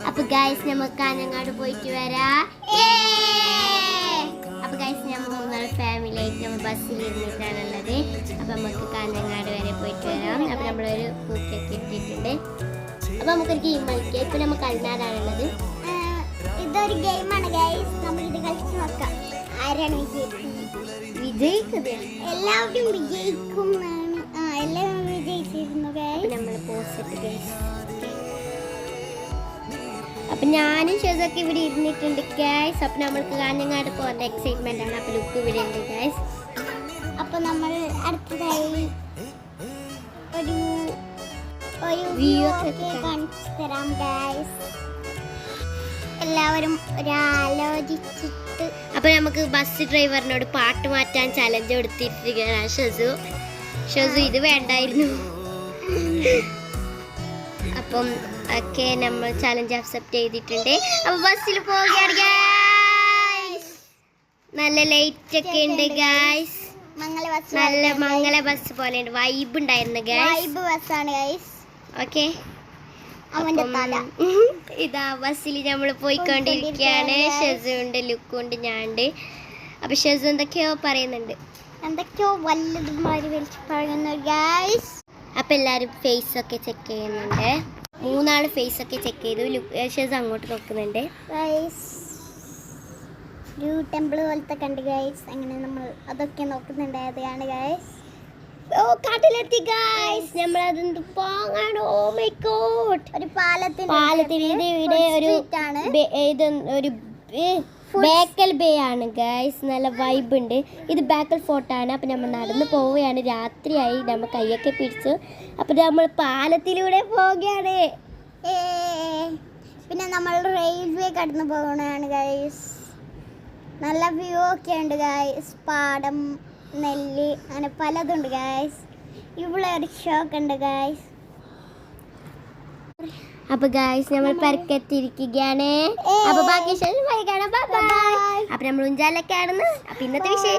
അപ്പൊ ഗൈസ് നമുക്ക് കാഞ്ഞങ്ങാട് പോയിട്ട് വരാം. അപ്പൊ ഗൈസ് നമ്മൾ മൂന്നാല് ഫാമിലി ആയിട്ട് നമ്മൾ ബസ്സിൽ ഇരുന്നിട്ടാണുള്ളത്. അപ്പൊ നമുക്ക് കാഞ്ഞങ്ങാട് വരെ പോയിട്ട് വരാം. അപ്പൊ നമ്മളൊരു പൂക്കൊക്കെ ഇട്ടിട്ടുണ്ട്. അപ്പൊ നമുക്കൊരു ഗെയിം കളിക്കാം. ഇപ്പൊ നമ്മൾ കൽനാടാണുള്ളത്. ഇതൊരു ഗെയിമാണ് ഗൈസ്. നമുക്ക് ഇത് കളിച്ച് നോക്കാം. ആരാണ് വിജയിക്കുന്നത്? എല്ലാവരും വിജയിക്കും. എല്ലാവരും വിജയിച്ചിരുന്നു ഗൈസ്. നമ്മൾ പോസ്റ്റ് ഗൈസ്. അപ്പൊ ഞാനും ഷെസൊക്കെ ഇവിടെ ഇരുന്നിട്ടുണ്ട് ഗൈസ്. അപ്പൊ നമ്മൾക്ക് കാഞ്ഞങ്ങാട് പോകേണ്ട എക്സൈറ്റ്മെന്റ് ആണ്. അപ്പൊ ലുക്ക് ഇവിടെ ഉണ്ട് ഗൈസ്. അപ്പൊ നമ്മൾ അടുത്തതായി ഒരു വ്യൂ ഒക്കെ കാണിച്ചു തരാം ഗൈസ്. എല്ലാവരും ഒരാലോചിച്ചിട്ട് അപ്പൊ നമുക്ക് ബസ് ഡ്രൈവറിനോട് പാട്ട് മാറ്റാൻ ചലഞ്ച് കൊടുത്തിരിക്കുകയാണ് ഷെസു ഇത് വേണ്ടായിരുന്നു. അപ്പം ഒക്കെ നമ്മൾ ചലഞ്ച് അക്സെപ്റ്റ് ചെയ്തിട്ടുണ്ട്. അപ്പൊ ബസ്സിൽ പോവുകയാണ് ഗൈസ്. നല്ല ലൈറ്റ് ഒക്കെ ഉണ്ട് ഗൈസ്. നല്ല മംഗള ബസ് പോലെ ഉണ്ട്. വൈബ് ഉണ്ടായിരുന്നു ഗൈസ്. വൈബ് ബസ്സാണ് ഗൈസ്. ഓക്കെ ഇതാ ബസ്സിൽ നമ്മൾ പോയിക്കൊണ്ടിരിക്കുകയാണ്. ഷെസു ഉണ്ട്, ലുക്കും ഉണ്ട്, ഞാനുണ്ട്. അപ്പൊ ഷെസു എന്തൊക്കെയോ പറയുന്നുണ്ട്. എന്തൊക്കെയോ വല്ലതുമാര് വിളിച്ച് പറയുന്നു ഗൈസ്. അപ്പൊ എല്ലാരും ഫേസ് ഒക്കെ ചെക്ക് ചെയ്യുന്നുണ്ട്. മൂന്നാള് ഫേസ് ഒക്കെ ചെക്ക് ചെയ്തു. ഷെസു അങ്ങോട്ട് നോക്കുന്നുണ്ട് ഗൈസ്. ഒരു ടെമ്പിൾ പോലത്തെ കണ്ട് ഗൈസ്. അങ്ങനെ നമ്മൾ അതൊക്കെ നോക്കുന്നുണ്ട്. അതാണ് ഗൈസ്. ഓ കാട്ടിലെത്തി ഗൈസ്. നമ്മളത് പോകാണ്. Oh my God. ഒരു പാലത്തിന് ഇവിടെ ഒരു ഒരു ബേക്കൽ ബേ ആണ് ഗൈസ്. നല്ല വൈബ് ഉണ്ട്. ഇത് ബേക്കൽ ഫോർട്ടാണ്. അപ്പം നമ്മൾ നടന്ന് പോവുകയാണ്. രാത്രിയായി. നമ്മൾ കൈയൊക്കെ പിടിച്ചു. അപ്പം നമ്മൾ പാലത്തിലൂടെ പോവുകയാണ്. പിന്നെ നമ്മൾ റെയിൽവേ കടന്നു പോകണതാണ് ഗൈസ്. നല്ല വ്യൂ ഒക്കെ ഉണ്ട് ഗൈസ്. പാടം, നെല്ല്, അങ്ങനെ പലതുണ്ട് ഗൈസ്. ഇവിടെ ഒരു ഷോക്ക് ഉണ്ട് ഗൈസ്. അപ്പൊ ഗൈസ് നമ്മൾ പരക്കെത്തിരിക്കുകയാണ്. അപ്പൊ ബാക്കി കാണാം. Bye bye. അപ്പൊ നമ്മൾ ഉഞ്ചാലൊക്കെ ആണെന്ന്. അപ്പൊ ഇന്നത്തെ വിഷയം